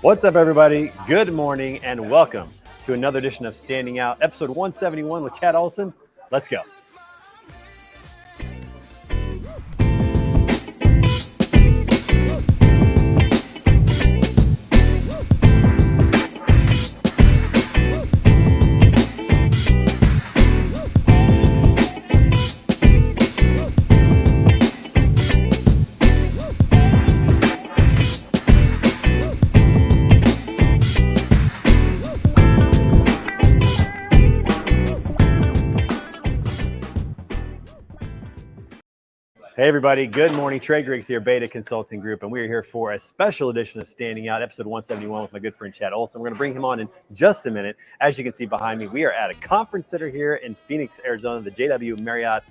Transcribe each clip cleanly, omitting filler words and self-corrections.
What's up, everybody? Good morning and welcome to another edition of Standing Out, episode 171 with Chadd Oleson. Let's go. Hey, everybody. Good morning. Trey Griggs here, Beta Consulting Group, and we are here for a special edition of Standing Out, episode 171 with my good friend Chadd Oleson. We're going to bring him on in just a minute. As you can see behind me, we are at a conference center here in Phoenix, Arizona, the JW Marriott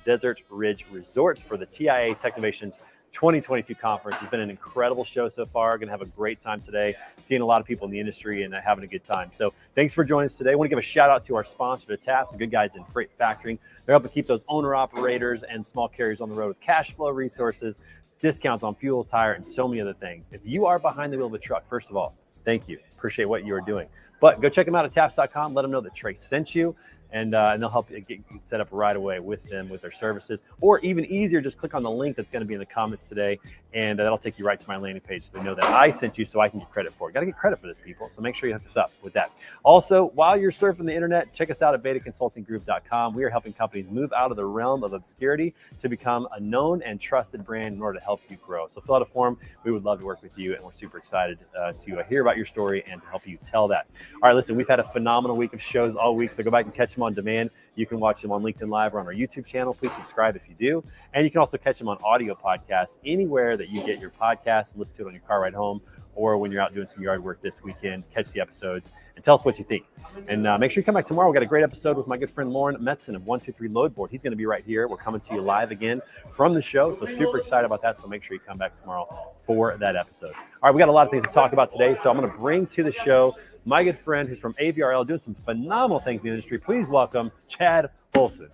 Desert Ridge Resort for the TIA Technovations 2022 conference. It's been an incredible show so far. Going to have a great time today, seeing a lot of people in the industry and having a good time. So thanks for joining us today. I want to give a shout out to our sponsor, the TAPS, the good guys in freight factoring. They're helping keep those owner operators and small carriers on the road with cash flow resources, discounts on fuel, tire, and so many other things. If you are behind the wheel of a truck, first of all, thank you. Appreciate what you are doing. But go check them out at taps.com. Let them know that Trey sent you. And they'll help you get set up right away with them, with their services. Or even easier, just click on the link that's going to be in the comments today, and that'll take you right to my landing page so they know that I sent you so I can get credit for it. Got to get credit for this, people, so make sure you hook us up with that. Also, while you're surfing the internet, check us out at betaconsultinggroup.com. We are helping companies move out of the realm of obscurity to become a known and trusted brand in order to help you grow. So fill out a form. We would love to work with you, and we're super excited to hear about your story and to help you tell that. All right, listen, we've had a phenomenal week of shows all week, so go back and catch them on demand. You can watch them on LinkedIn Live or on our YouTube channel. Please subscribe if you do. And you can also catch them on audio podcasts anywhere that you get your podcasts. Listen to it on your car ride home or when you're out doing some yard work this weekend. Catch the episodes and tell us what you think. And make sure you come back tomorrow. We've got a great episode with my good friend Lauren Metzen of 123 Loadboard. He's going to be right here. We're coming to you live again from the show. So super excited about that. So make sure you come back tomorrow for that episode. All right, we got a lot of things to talk about today. So I'm going to bring to the show my good friend who's from AVRL, doing some phenomenal things in the industry. Please welcome Chadd Oleson.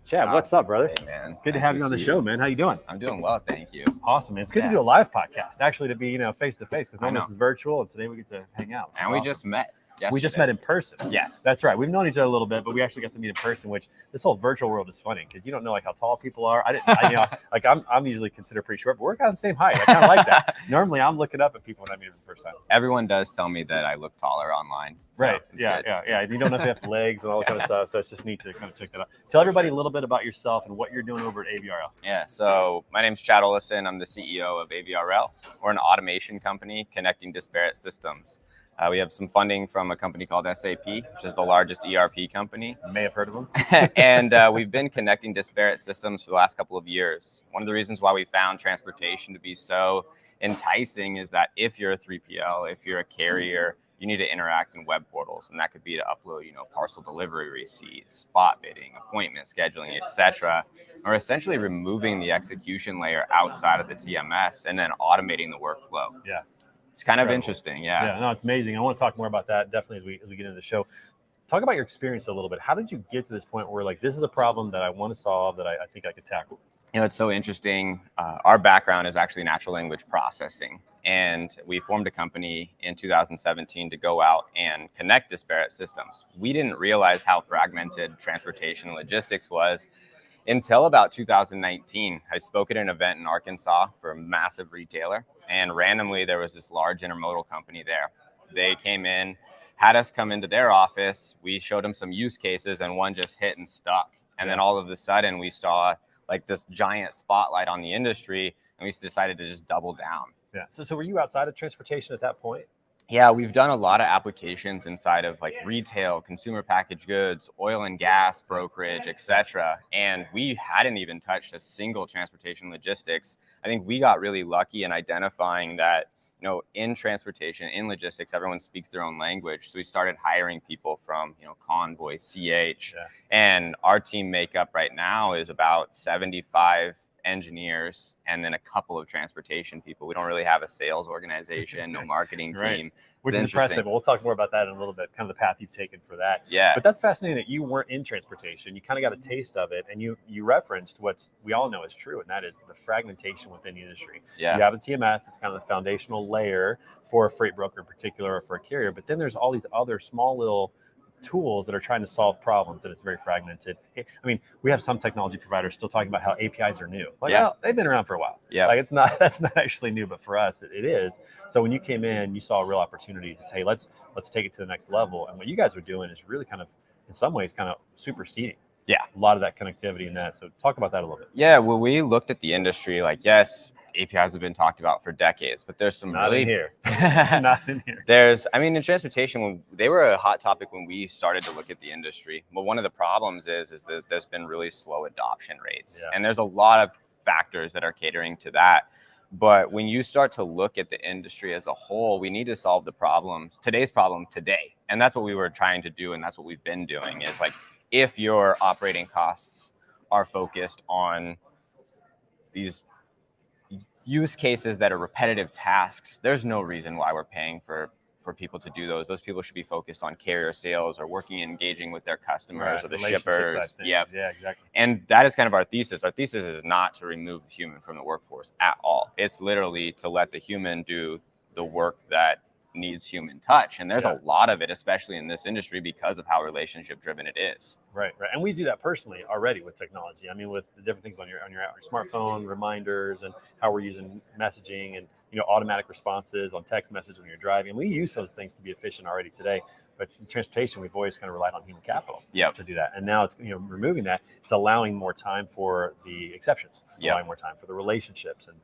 Chadd, what's up, brother? Hey, man. Good to have you on the show, man. How you doing? I'm doing well, thank you. Awesome, man. It's good to do a live podcast, actually, to be face to face, because normally this is virtual, and today we get to hang out. And we just met yesterday. We just met in person. Yes, that's right. We've known each other a little bit, but we actually got to meet in person. Which this whole virtual world is funny because you don't know like how tall people are. I'm usually considered pretty short, but we're kind of the same height. I kind of like that. Normally, I'm looking up at people when I meet them in person. Everyone does tell me that I look taller online. So right. Yeah. You don't know if you have legs and all that kind of stuff. So it's just neat to kind of check that out. Tell everybody a little bit about yourself and what you're doing over at AVRL. Yeah. So my name's Chadd Oleson. I'm the CEO of AVRL. We're an automation company connecting disparate systems. We have some funding from a company called SAP, which is the largest ERP company. You may have heard of them. And we've been connecting disparate systems for the last couple of years. One of the reasons why we found transportation to be so enticing is that if you're a 3PL, if you're a carrier, you need to interact in web portals. And that could be to upload, parcel delivery receipts, spot bidding, appointment scheduling, etc. Or essentially removing the execution layer outside of the TMS and then automating the workflow. Yeah. It's kind of interesting, Yeah, no, it's amazing. I want to talk more about that definitely as we get into the show. Talk about your experience a little bit. How did you get to this point where this is a problem that I want to solve that I think I could tackle? It's so interesting. Our background is actually natural language processing, and we formed a company in 2017 to go out and connect disparate systems. We didn't realize how fragmented transportation and logistics was until about 2019. I spoke at an event in Arkansas for a massive retailer, and randomly there was this large intermodal company there. They came in, had us come into their office. We showed them some use cases, and one just hit and stuck. And then all of a sudden we saw this giant spotlight on the industry, and we decided to just double down. Yeah. So were you outside of transportation at that point? Yeah, we've done a lot of applications inside of retail, consumer packaged goods, oil and gas, brokerage, etc. And we hadn't even touched a single transportation logistics. I think we got really lucky in identifying that, in transportation, in logistics, everyone speaks their own language. So we started hiring people from, Convoy, CH, and our team makeup right now is about 75 engineers and then a couple of transportation people. We don't really have a sales organization, no marketing Right. team. Which is impressive. We'll talk more about that in a little bit, kind of the path you've taken for that. Yeah. But that's fascinating that you weren't in transportation. You kind of got a taste of it, and you referenced what we all know is true, and that is the fragmentation within the industry. Yeah. You have a TMS, it's kind of the foundational layer for a freight broker in particular or for a carrier, but then there's all these other small little tools that are trying to solve problems, and it's very fragmented. I mean, we have some technology providers still talking about how APIs are new. Like, well, they've been around for a while. Yeah. Like that's not actually new, but for us it is. So when you came in, you saw a real opportunity to say, let's take it to the next level. And what you guys are doing is really kind of, in some ways, kind of superseding. Yeah. A lot of that connectivity and that. So talk about that a little bit. Yeah, well, we looked at the industry, like, yes, APIs have been talked about for decades, but there's some Not really in here. Not in here. In transportation, when they were a hot topic when we started to look at the industry. But one of the problems is that there's been really slow adoption rates, and there's a lot of factors that are catering to that. But when you start to look at the industry as a whole, we need to solve the problems, today's problem today, and that's what we were trying to do, and that's what we've been doing. Is like, if your operating costs are focused on these use cases that are repetitive tasks, there's no reason why we're paying for people to do those. Those people should be focused on carrier sales or working and engaging with their customers or the shippers. Yeah, exactly. And that is kind of our thesis. Our thesis is not to remove the human from the workforce at all. It's literally to let the human do the work that needs human touch. And there's a lot of it, especially in this industry, because of how relationship driven it is. Right. And we do that personally already with technology. I mean, with the different things on your smartphone, reminders, and how we're using messaging and automatic responses on text messages when you're driving. We use those things to be efficient already today. But in transportation, we've always kind of relied on human capital to do that. And now it's removing that. It's allowing more time for the exceptions, allowing more time for the relationships, and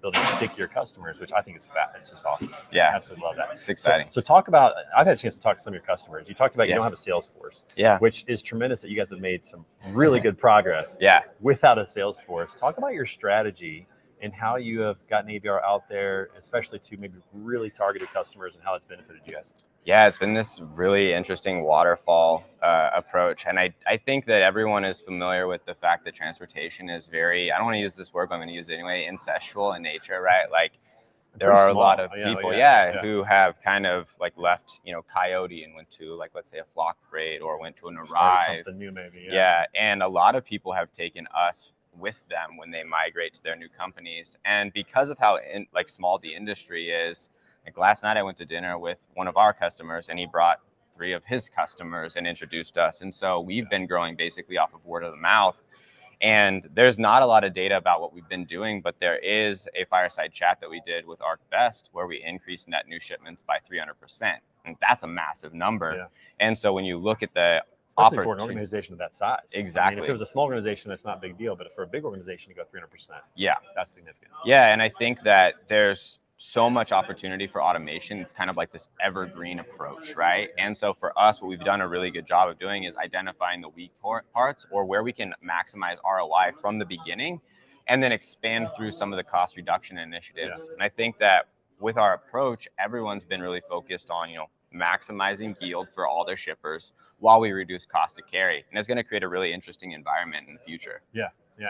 building stickier customers, which I think is fat. It's just awesome. Yeah, I absolutely love that. It's exciting. So talk about. I've had a chance to talk to some of your customers. You talked about you don't have a sales force. Yeah, which is tremendous that you guys have made some really good progress. Without a sales force. Talk about your strategy and how you have gotten AVRL out there, especially to maybe really targeted customers, and how it's benefited you guys. Yeah, it's been this really interesting waterfall approach. And I think that everyone is familiar with the fact that transportation is very, I don't want to use this word, but I'm going to use it anyway, incestual in nature, right? Like, there are a lot of people, who have kind of like left, Coyote and went to, like, let's say a Flock Freight, or went to an Arrive. Something new maybe. And a lot of people have taken us with them when they migrate to their new companies. And because of how small the industry is, like last night I went to dinner with one of our customers, and he brought 3 of his customers and introduced us. And so we've been growing basically off of word of the mouth. And there's not a lot of data about what we've been doing, but there is a fireside chat that we did with ArcBest where we increased net new shipments by 300%. And that's a massive number. And so when you look at the especially for an organization of that size. Exactly. I mean, if it was a small organization, that's not a big deal. But for a big organization to go 300%, that's significant. Yeah, and I think that there's so much opportunity for automation. It's kind of like this evergreen approach, right? And so for us, what we've done a really good job of doing is identifying the weak parts, or where we can maximize ROI from the beginning, and then expand through some of the cost reduction initiatives. And I think that with our approach, everyone's been really focused on, maximizing yield for all their shippers while we reduce cost to carry. And it's going to create a really interesting environment in the future. Yeah.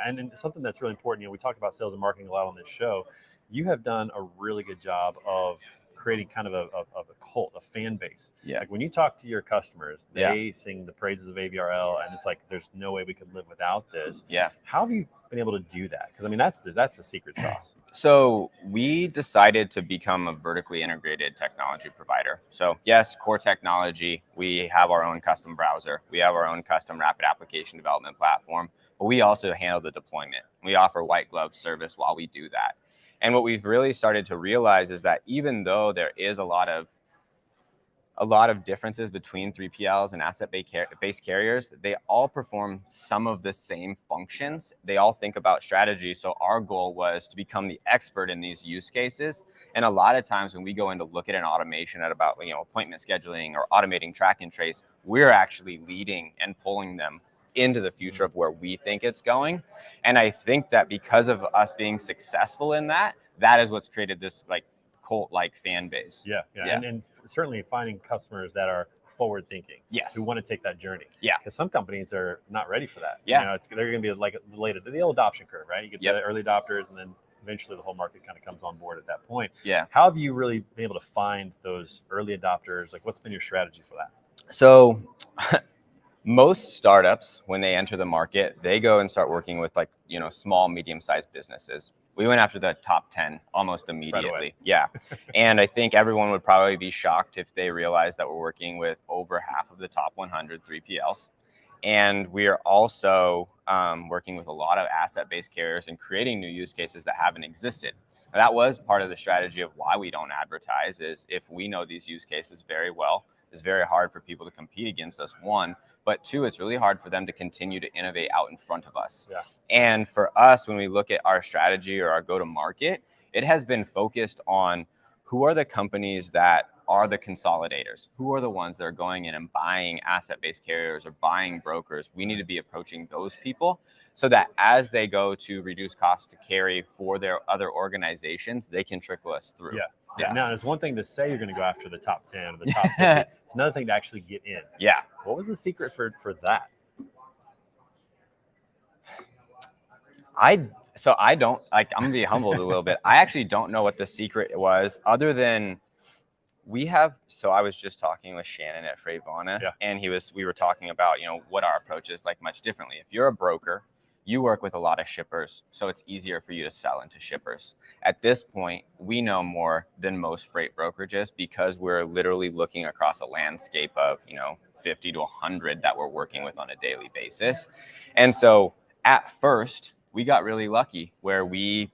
And something that's really important, we talk about sales and marketing a lot on this show. You have done a really good job of creating kind of a cult, a fan base. Like when you talk to your customers, they sing the praises of AVRL, and it's like, there's no way we could live without this. How have you been able to do that? Because I mean, that's the secret sauce. So we decided to become a vertically integrated technology provider. So yes, core technology, we have our own custom browser, we have our own custom rapid application development platform, but we also handle the deployment. We offer white glove service while we do that. And what we've really started to realize is that even though there is a lot of differences between 3PLs and asset-based carriers, they all perform some of the same functions. They all think about strategy. So our goal was to become the expert in these use cases. And a lot of times when we go in to look at an automation at about appointment scheduling or automating track and trace, we're actually leading and pulling them into the future of where we think it's going. And I think that because of us being successful in that, that is what's created this cult-like fan base. And certainly finding customers that are forward thinking. Yes. Who want to take that journey. Yeah. Because some companies are not ready for that. Yeah. You know, they're going to be like related to the old adoption curve, right? You get Yep. the early adopters, and then eventually the whole market kind of comes on board at that point. Yeah. How have you really been able to find those early adopters? Like, what's been your strategy for that? So most startups, when they enter the market, they go and start working with like, you know, small, medium-sized businesses. We went after the top 10 almost immediately. Right. Yeah. And I think everyone would probably be shocked if they realized that we're working with over half of the top 100 3PLs. And we are also working with a lot of asset-based carriers and creating new use cases that haven't existed. And that was part of the strategy of why we don't advertise, is if we know these use cases very well, it's very hard for people to compete against us, one, but two, it's really hard for them to continue to innovate out in front of us. Yeah. And for us, when we look at our strategy or our go-to-market, it has been focused on who are the companies that are the consolidators, who are the ones that are going in and buying asset-based carriers or buying brokers. We need to be approaching those people so that as they go to reduce costs to carry for their other organizations, they can trickle us through. Yeah. Now, it's one thing to say you're going to go after the top 10 or the top 50. It's another thing to actually get in. Yeah. What was the secret for that? So I don't, like, I'm gonna be humbled a little bit. I actually don't know what the secret was, other than so I was just talking with Shannon at Freightvana, and we were talking about, you know, what our approach is like much differently. If you're a broker, you work with a lot of shippers, so it's easier for you to sell into shippers. At this point, we know more than most freight brokerages because we're literally looking across a landscape of, you know, 50 to 100 that we're working with on a daily basis. And so at first, we got really lucky where we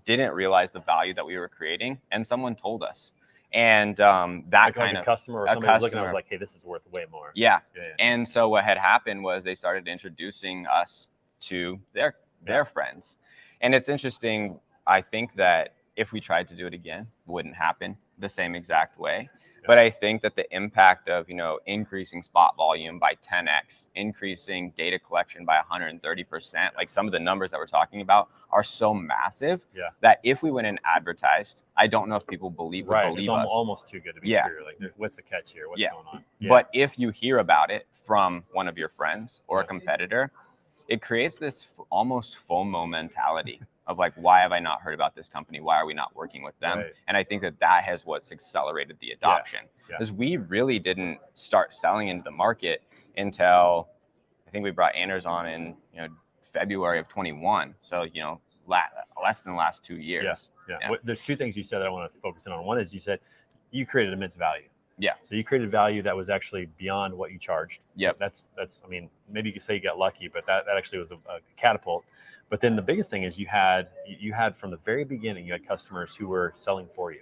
didn't realize the value that we were creating, and someone told us. And that like kind a of customer or somebody was looking, I was like, hey, this is worth way more. Yeah. And so what had happened was they started introducing us to their friends. And it's interesting. I think that if we tried to do it again, it wouldn't happen the same exact way. But I think that the impact of, you know, increasing spot volume by 10x, increasing data collection by 130%, like some of the numbers that we're talking about are so massive that if we went and advertised, I don't know if people would believe it's us. Almost too good to be true. Like, what's the catch here? What's going on? But if you hear about it from one of your friends or a competitor, it creates this almost FOMO mentality of like, why have I not heard about this company? Why are we not working with them? And I think that has what's accelerated the adoption, because we really didn't start selling into the market until I think we brought Anders on in, you know, February of 21. So, you know, less than the last 2 years. There's two things you said that I want to focus in on. One is you said you created immense value. So you created value that was actually beyond what you charged. That's I mean, maybe you could say you got lucky, but that actually was a catapult. But then the biggest thing is you had from the very beginning, you had customers who were selling for you.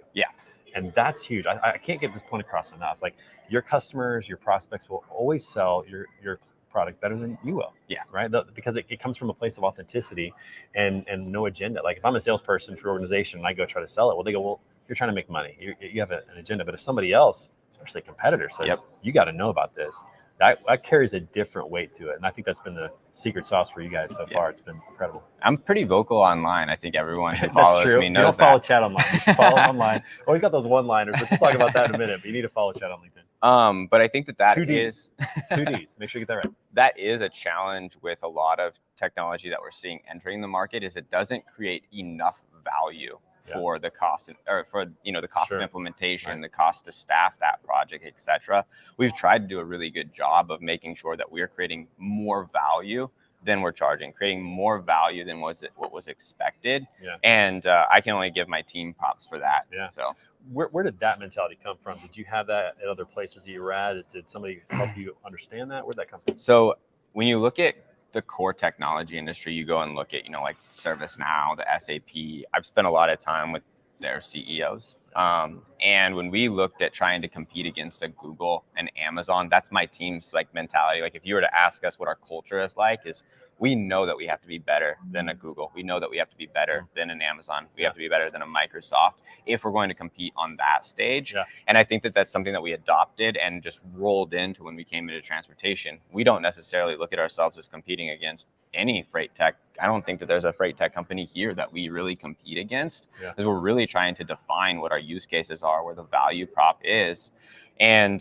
And that's huge. I can't get this point across enough. Like, your customers, your prospects will always sell your product better than you will. Right? Because it comes from a place of authenticity and no agenda. Like, if I'm a salesperson for an organization and I go try to sell it, well, they go, well, you're trying to make money. You have an agenda. But if somebody else, especially a competitor, says, you got to know about this, that carries a different weight to it. And I think that's been the secret sauce for you guys so far. It's been incredible. I'm pretty vocal online. I think everyone who follows me knows that. Follow Chadd online. You should follow him online. Oh, we got those one-liners. We'll talk about that in a minute. But you need to follow Chadd on LinkedIn. But I think that two is two Ds. Make sure you get that right. That is a challenge with a lot of technology that we're seeing entering the market, is it doesn't create enough value for the cost, or for, you know, the cost of implementation, the cost to staff that project, etc. We've tried to do a really good job of making sure that we're creating more value than we're charging, creating more value than what was expected. And I can only give my team props for that. So where did that mentality come from? Did you have that at other places that you were at? Did somebody help you understand that? Where'd that come from? So when you look at the core technology industry, you go and look at, you know, like ServiceNow, the SAP. I've spent a lot of time with their CEOs. And when we looked at trying to compete against a Google and Amazon, that's my team's like mentality. Like, if you were to ask us what our culture is like, is we know that we have to be better than a Google. We know that we have to be better than an Amazon. We have to be better than a Microsoft if we're going to compete on that stage. And I think that that's something that we adopted and just rolled into when we came into transportation. We don't necessarily look at ourselves as competing against any freight tech. I don't think that there's a freight tech company here that we really compete against, because we're really trying to define what our use cases are, where the value prop is. And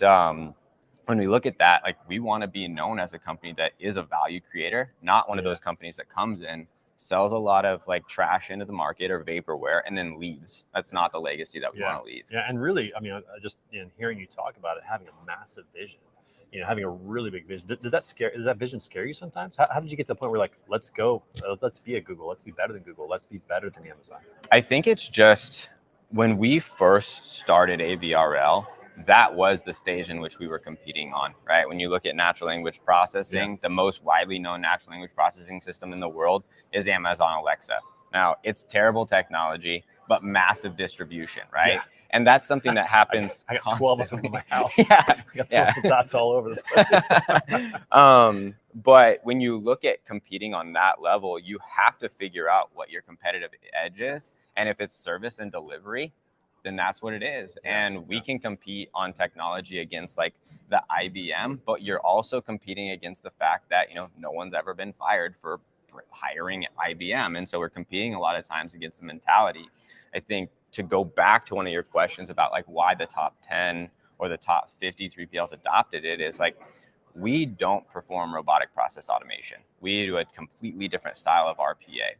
when we look at that, like we want to be known as a company that is a value creator, not one of those companies that comes in, sells a lot of like trash into the market or vaporware and then leaves. That's not the legacy that we want to leave. Yeah, and really, I mean, just in hearing you talk about it, having a massive vision, having a really big vision. Does that vision scare you sometimes? How did you get to the point where like, let's go, let's be a Google, let's be better than Google, let's be better than Amazon? I think it's just when we first started AVRL, that was the stage in which we were competing on, right? When you look at natural language processing, the most widely known natural language processing system in the world is Amazon Alexa. Now, it's terrible technology, but massive distribution, right? And that's something that happens. I got 12 of them in my house. I got 12 dots all over the place. But when you look at competing on that level, you have to figure out what your competitive edge is. And if it's service and delivery, then that's what it is. And we can compete on technology against like the IBM, but you're also competing against the fact that, no one's ever been fired for hiring IBM. And so we're competing a lot of times against the mentality. I think to go back to one of your questions about like why the top 10 or the top 50 3PLs adopted it is like, we don't perform robotic process automation. We do a completely different style of RPA.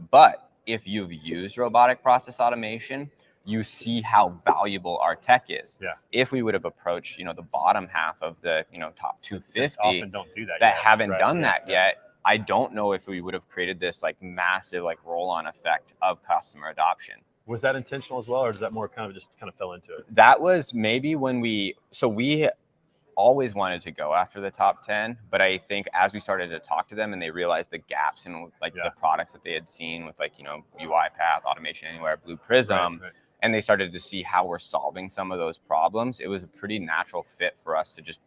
But if you've used robotic process automation, you see how valuable our tech is. If we would have approached, the bottom half of the, top 250 often don't do that that haven't done that yet, I don't know if we would have created this like massive like roll-on effect of customer adoption. Was that intentional as well, or does that more kind of fell into it? That was maybe when we always wanted to go after the top 10, but I think as we started to talk to them and they realized the gaps in like the products that they had seen with like, UiPath, Automation Anywhere, Blue Prism, and they started to see how we're solving some of those problems, it was a pretty natural fit for us to just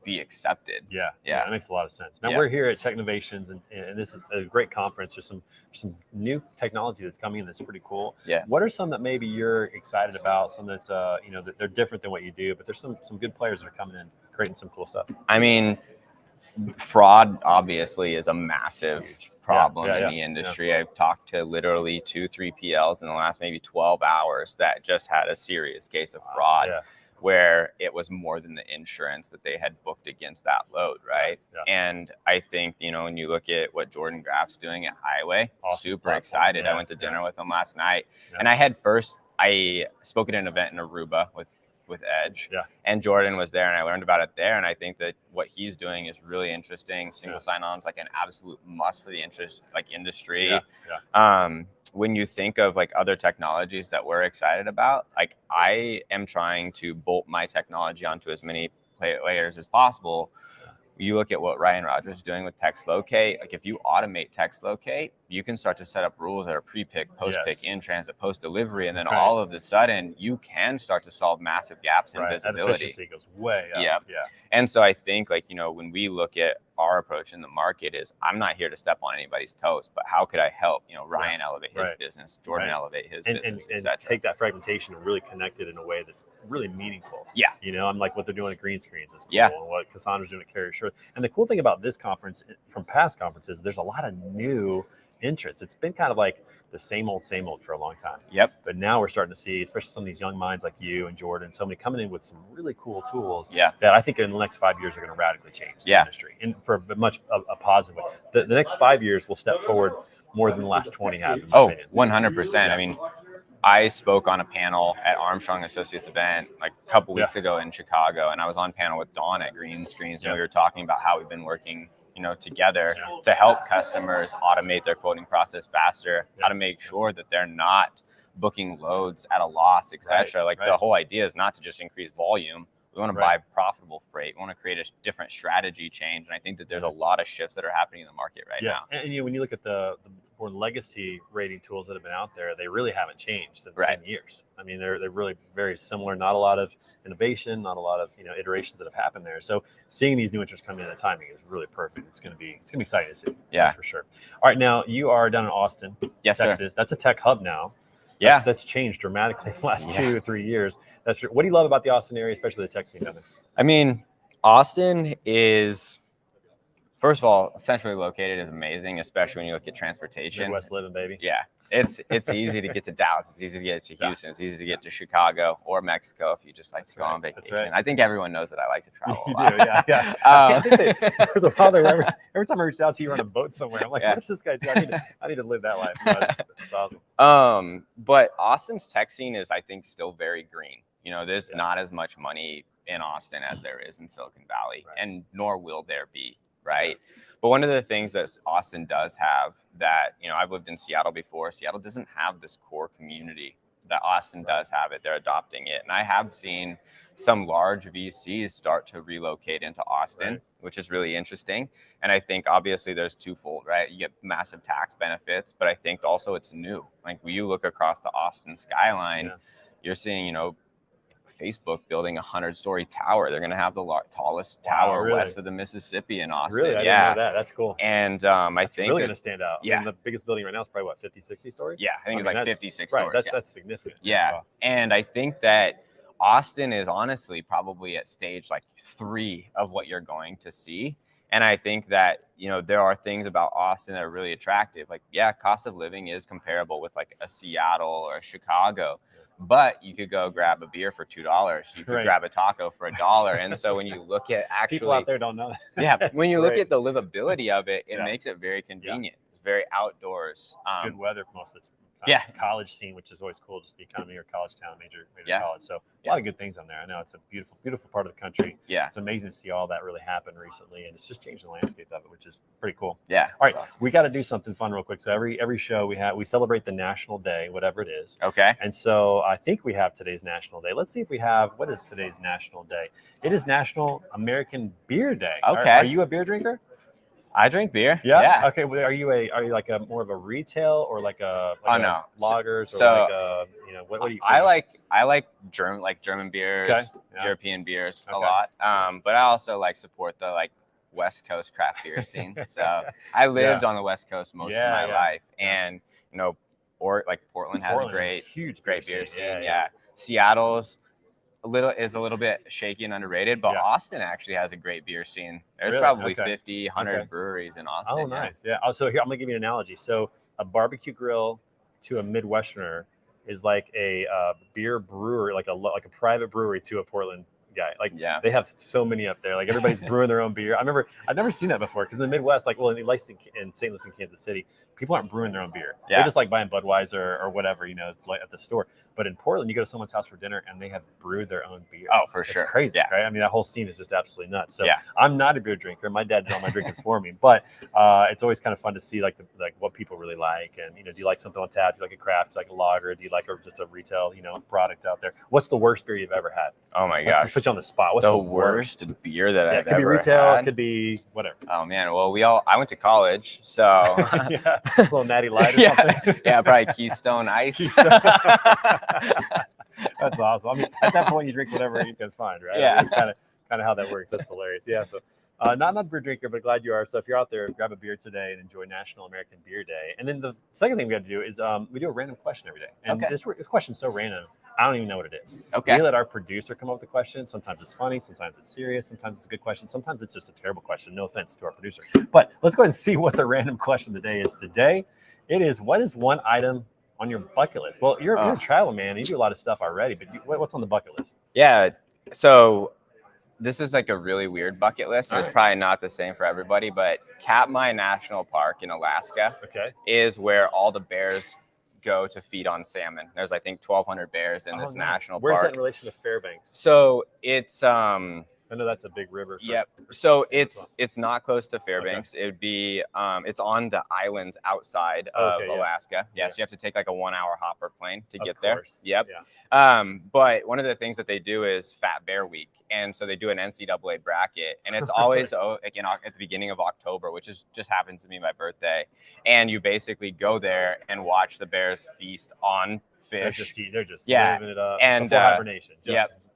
be accepted. Yeah, that makes a lot of sense. Now we're here at Technovations, and this is a great conference. There's some new technology that's coming in that's pretty cool. What are some that maybe you're excited about? Some that that they're different than what you do, but there's some good players that are coming in, creating some cool stuff. I mean, fraud obviously is a massive problem in the industry. I've talked to literally 2 3PLs in the last maybe 12 hours that just had a serious case of fraud. Where it was more than the insurance that they had booked against that load, right? And I think, when you look at what Jordan Graff's doing at Highway, super excited. I went to dinner with him last night. And I spoke at an event in Aruba with Edge. And Jordan was there and I learned about it there. And I think that what he's doing is really interesting. Single sign-on is like an absolute must for the industry. When you think of like other technologies that we're excited about, like I am trying to bolt my technology onto as many layers as possible. You look at what Ryan Rogers is doing with text locate. Like if you automate text locate, you can start to set up rules that are pre-pick, post-pick, in transit, post-delivery, and then all of a sudden you can start to solve massive gaps in visibility. That efficiency goes way up. And so I think like, when we look at our approach in the market is I'm not here to step on anybody's toes, but how could I help, Ryan elevate his business, Jordan elevate his business, and etc. take that fragmentation and really connect it in a way that's really meaningful. I'm like what they're doing at Green Screens is cool, and what Cassandra's doing at Carrier Short. And the cool thing about this conference from past conferences, there's a lot of new entrants. It's been kind of like the same old for a long time. But now we're starting to see, especially some of these young minds like you and Jordan, somebody coming in with some really cool tools that I think in the next 5 years are going to radically change the industry, and for a positive way. The next 5 years will step forward more than the last 20 have. 100%. I mean, I spoke on a panel at Armstrong Associates event like a couple weeks ago in Chicago, and I was on panel with Dawn at Green Screens, and we were talking about how we've been working together to help customers automate their quoting process faster, how to make sure that they're not booking loads at a loss, etc. The whole idea is not to just increase volume. We want to buy profitable freight. We want to create a different strategy change. And I think that there's a lot of shifts that are happening in the market right now. And when you look at the more legacy rating tools that have been out there, they really haven't changed in 10 years. I mean, they're really very similar. Not a lot of innovation, not a lot of iterations that have happened there. So seeing these new entrants come in, the timing is really perfect. It's going to be exciting to see. That's for sure. All right, now you are down in Austin, Texas. Sir. That's a tech hub now. That's changed dramatically in the last 2 or 3 years. That's true. What do you love about the Austin area, especially the tech scene down there? I mean, Austin is, First of all, centrally located is amazing, especially when you look at transportation. Midwest living, baby. Yeah, it's easy to get to Dallas. It's easy to get to Houston. It's easy to get to Chicago or Mexico if you just like to go on vacation. That's right. I think everyone knows that I like to travel. You do, yeah. I think there's a while there where every time I reached out to you, you're on a boat somewhere. I'm like, what does this guy do? I need to live that life. That's awesome. But Austin's tech scene is, I think, still very green. You know, there's not as much money in Austin as there is in Silicon Valley, and nor will there be. Right. But one of the things that Austin does have that, you know, I've lived in Seattle before. Seattle doesn't have this core community that Austin does have it. They're adopting it. And I have seen some large VCs start to relocate into Austin, which is really interesting. And I think obviously there's twofold, right? You get massive tax benefits, but I think also it's new. Like when you look across the Austin skyline, you're seeing, you know, Facebook building a 100-story tower. They're going to have the tallest tower west of the Mississippi in Austin. Really? I didn't know that. That's cool. And I think really going to stand out. Yeah. I mean, the biggest building right now is probably what, 50, 60 stories? Yeah, I think it's like 56 stories. Right, that's significant. Yeah. Wow. And I think that Austin is honestly probably at stage like 3 of what you're going to see. And I think that, you know, there are things about Austin that are really attractive. Like, yeah, cost of living is comparable with like a Seattle or a Chicago. But you could go grab a beer for $2. You could grab a taco for $1. And so when you look at actually people out there don't know that. Yeah, when you look at the livability of it, it makes it very convenient. It's very outdoors. Good weather most of the time. Yeah. College scene, which is always cool, just be kind of near college town, major college. So a lot of good things on there. I know it's a beautiful, beautiful part of the country. Yeah. It's amazing to see all that really happen recently, and it's just changed the landscape of it, which is pretty cool. Yeah. All right, awesome. We got to do something fun real quick. So every show we celebrate the national day, whatever it is. Okay. And so I think we have today's national day. Let's see if we have, what is today's national day? It is National American Beer Day. Okay. Are you a beer drinker? I drink beer. Yeah. Okay. Well, are you like a more of a retail or like a lagers or like a, you know, what do you? I like German beers, European beers a lot. But I also like support the like West Coast craft beer scene. So I lived on the West Coast most of my life, and you know, or like Portland has a great beer scene. Yeah. Seattle's a little bit shaky and underrated, but Austin actually has a great beer scene. There's probably 50, 100 breweries in Austin. Oh, nice. Yeah. Oh, so here, I'm going to give you an analogy. So a barbecue grill to a Midwesterner is like a beer brewery, like a private brewery to a Portland guy. Like they have so many up there. Like everybody's brewing their own beer. I've never seen that before, because in the Midwest, like, well, in St. Louis and Kansas City, people aren't brewing their own beer. They're just like buying Budweiser or whatever, you know, it's like at the store. But in Portland, you go to someone's house for dinner and they have brewed their own beer. Oh, for sure. It's crazy, right? I mean, that whole scene is just absolutely nuts. So I'm not a beer drinker. My dad did all my drinking for me, but it's always kind of fun to see like what people really like. And, you know, do you like something on tap? Do you like a craft? Do you like a lager? Do you like just a retail, you know, product out there? What's the worst beer you've ever had? Oh my gosh. Let's put you on the spot. What's the worst beer that I've ever had? It could be retail, it could be whatever. Oh man, well I went to college, so a little Natty Light or something. Yeah, probably Keystone Ice. That's awesome. I mean, at that point, you drink whatever you can find, right? Yeah. It's kind of how that works. That's hilarious. Yeah. So, not a beer drinker, but glad you are. So, if you're out there, grab a beer today and enjoy National American Beer Day. And then the second thing we got to do is we do a random question every day. And this question's so random, I don't even know what it is. Okay. We let our producer come up with the question. Sometimes it's funny, sometimes it's serious, sometimes it's a good question, sometimes it's just a terrible question. No offense to our producer. But let's go ahead and see what the random question of the day is today. It is, what is one item on your bucket list? Well, you're a travel man, and you do a lot of stuff already, but what's on the bucket list? Yeah, so this is like a really weird bucket list. It's probably not the same for everybody, but Katmai National Park in Alaska is where all the bears go to feed on salmon. There's, I think, 1,200 bears in this national park. Where's that in relation to Fairbanks? So it's I know that's a big river. Yep. So it's not close to Fairbanks. It would be it's on the islands outside of Alaska. Yeah, so you have to take like a 1-hour hopper plane to get there. Yep. Yeah. But one of the things that they do is Fat Bear Week, and so they do an NCAA bracket, and it's always like at the beginning of October, which just happens to be my birthday, and you basically go there and watch the bears feast on fish. They're just living it up. And before hibernation.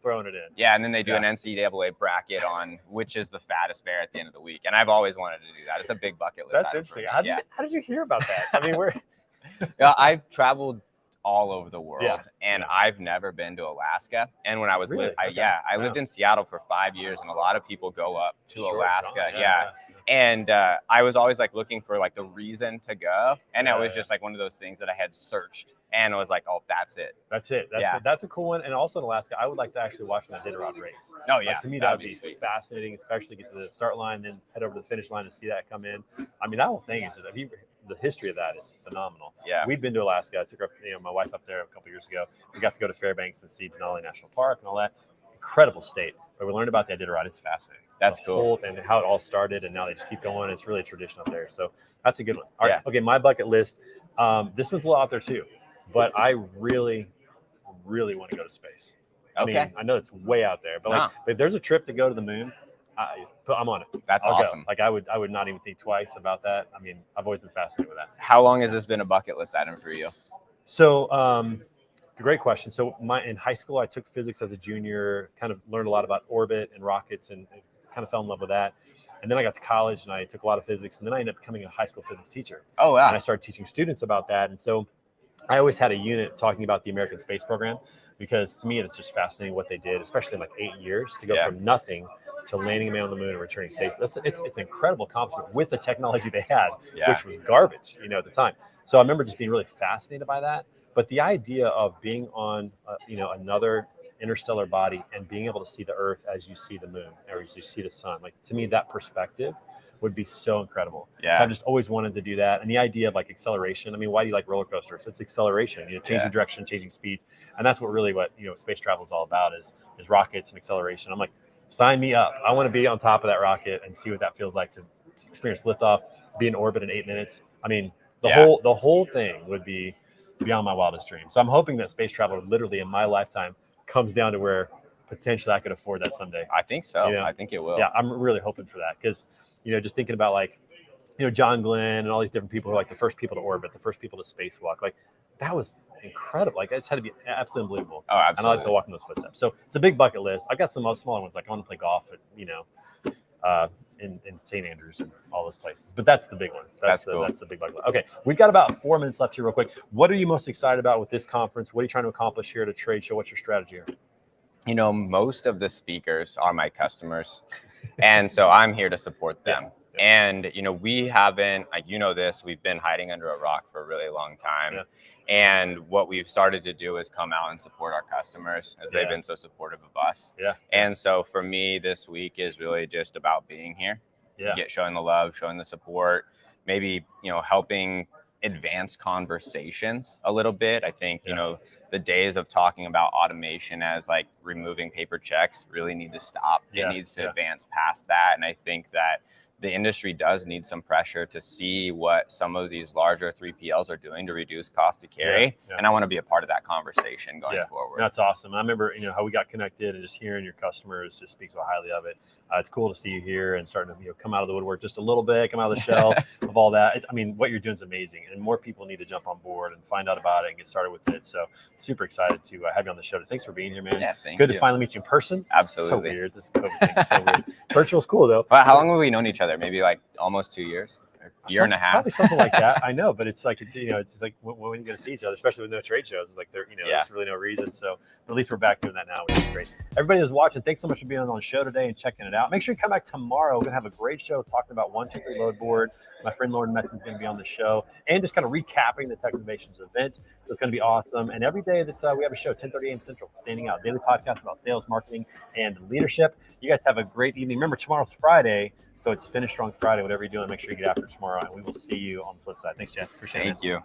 Throwing it in. Yeah, and then they do an NCAA bracket on which is the fattest bear at the end of the week. And I've always wanted to do that. It's a big bucket list. That's interesting. How did you hear about that? I mean, I've traveled all over the world, and I've never been to Alaska. And when I was I lived in Seattle for 5 years, and a lot of people go up to Alaska. And I was always like looking for like the reason to go. And it was Yeah. just like one of those things that I had searched and was like, oh, that's it. That's it. That's a cool one. And also in Alaska, I would like to actually watch an Iditarod race. Oh yeah. Like, to me, that that'd would be sweet. fascinating, especially get to the start line, then head over to the finish line and see that come in. I mean, that whole thing is just, the history of that is phenomenal. Yeah. We've been to Alaska. I took my wife up there a couple years ago. We got to go to Fairbanks and see Denali National Park and all that. Incredible state. But we learned about the Iditarod. It's fascinating. That's the cool. Whole thing, how it all started, and now they just keep going. It's really a tradition up there. So that's a good one. All right. Yeah. Okay, my bucket list. This one's a little out there too, but I really want to go to space. I mean, I know it's way out there, but like, if there's a trip to go to the moon, I'm on it. That's awesome. Go. Like I would not even think twice about that. I mean, I've always been fascinated with that. How long has this been a bucket list item for you? So, great question. So in high school, I took physics as a junior, kind of learned a lot about orbit and rockets and kind of fell in love with that. And then I got to college and I took a lot of physics, and then I ended up becoming a high school physics teacher. Oh, wow. And I started teaching students about that. And so I always had a unit talking about the American space program, because to me, it's just fascinating what they did, especially in like 8 years, to go from nothing to landing a man on the moon and returning safely. It's an incredible accomplishment with the technology they had, which was garbage, at the time. So I remember just being really fascinated by that. But the idea of being on, another interstellar body and being able to see the Earth as you see the moon or as you see the sun, like, to me, that perspective would be so incredible. So I've just always wanted to do that. And the idea of like acceleration, I mean, why do you like roller coasters? It's acceleration, changing direction, changing speeds. And that's what space travel is all about is rockets and acceleration. I'm like, sign me up. I want to be on top of that rocket and see what that feels like to experience liftoff, be in orbit in 8 minutes. I mean, the whole thing would be beyond my wildest dreams. So I'm hoping that space travel literally in my lifetime comes down to where potentially I could afford that someday. I think so. I think it will. Yeah, I'm really hoping for that, because just thinking about like, John Glenn and all these different people who are like the first people to orbit, the first people to spacewalk, like that was incredible. Like it had to be absolutely unbelievable. Oh, absolutely. And I like to walk in those footsteps. So it's a big bucket list. I've got some smaller ones. Like I want to play golf at, in St. Andrews and all those places. But that's the big one. That's the big bucket list. Okay, we've got about 4 minutes left here real quick. What are you most excited about with this conference? What are you trying to accomplish here at a trade show? What's your strategy here? Most of the speakers are my customers. And so I'm here to support them. And, we haven't, we've been hiding under a rock for a really long time. And what we've started to do is come out and support our customers, as they've been so supportive of us. And so for me, this week is really just about being here, showing the love, showing the support, maybe, helping advance conversations a little bit. I think, the days of talking about automation as like removing paper checks really need to stop. It needs to advance past that. And I think that the industry does need some pressure to see what some of these larger 3PLs are doing to reduce cost to carry. And I want to be a part of that conversation going forward. That's awesome. I remember, how we got connected, and just hearing your customers just speak so highly of it. It's cool to see you here and starting to come out of the woodwork just a little bit, come out of the shell of all that. What you're doing is amazing, and more people need to jump on board and find out about it and get started with it. So super excited to have you on the show. Thanks for being here, man. Yeah, thank Good you. to finally meet you in person. Absolutely. So weird. This COVID thing is so weird. Virtual's cool though. Well, how long have we known each other? Maybe like almost 2 years. Year and a half, probably something like that. I know, but it's like it's just like when are you going to see each other, especially with no trade shows? It's like there's really no reason. So at least we're back doing that now, which is great. Everybody who's watching, thanks so much for being on the show today and checking it out. Make sure you come back tomorrow. We're gonna have a great show talking about 123 load board. My friend Lauren Metz is going to be on the show and just kind of recapping the Technovations event. So it's going to be awesome. And every day that we have a show, 10:30 a.m. Central, Standing Out, daily podcast about sales, marketing, and leadership. You guys have a great evening. Remember, tomorrow's Friday, so it's Finish Strong Friday. Whatever you're doing, make sure you get after it tomorrow, and we will see you on the flip side. Thanks, Chad. Appreciate it. Thank you.